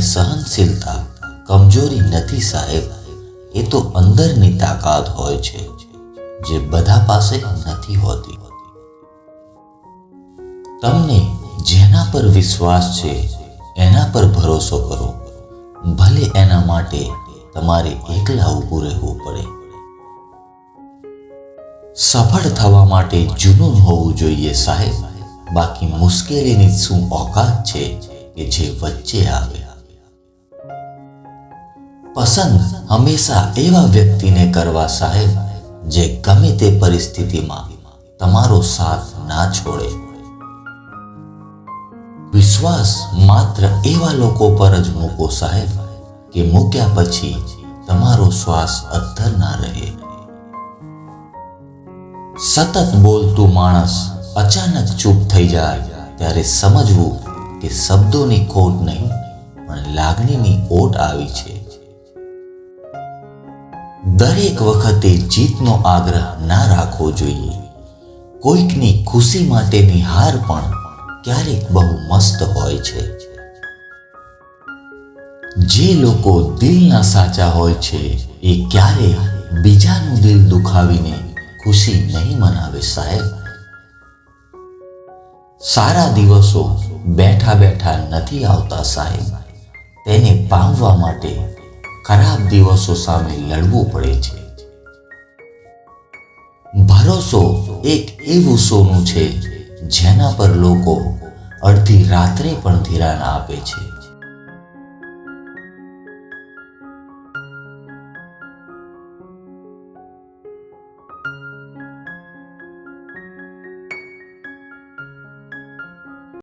સહનશીલતા કમજોરી નથી સાહેબ, એ તો અંદરની તાકાત હોય છે જે બધા પાસે નથી હોતી. તમને જેના પર વિશ્વાસ છે એના પર ભરોસો કરો, ભલે એના માટે તમારે એકલા ઊભું રહેવું પડે. સફળ થવા માટે જુનૂન હોવું જોઈએ સાહેબ, બાકી મુશ્કેલીની શું ઓકાત છે કે જે વચ્ચે આવે. પસંદ હંમેશા એવા વ્યક્તિને કરવા સાહેબ જે ગમે તે પરિસ્થિતિમાં તમારો સાથ ના છોડે. વિશ્વાસ માત્ર એવા લોકો પર જ મૂકો સાહેબ કે મૂક્યા પછી તમારો શ્વાસ અદ્ધર ના રહે. સતત બોલતું માણસ અચાનક ચૂપ થઈ જાય ત્યારે સમજવું કે શબ્દોની ખોટ નહીં પણ લાગણીની ઓટ આવી છે. દરેક વખતે જીતનો આગ્રહ ના રાખવો જોઈએ. કોઈકની ખુશી માટેની હાર પણ ક્યારેક બહુ મસ્ત હોય છે. જે લોકો દિલના સાચા હોય છે એ ક્યારેય બીજાનું દિલ દુખાવીને ખુશી નહીં મનાવે સાહેબ. સારા દિવસો બેઠા બેઠા નથી આવતા સાહેબ, તેને પામવા માટે ખરાબ દિવસો સામે લડવું પડે છે. ભરોસો એક એવું સોનું છે જેના પર લોકો અડધી રાત્રે પણ ધિરાણ આપે છે.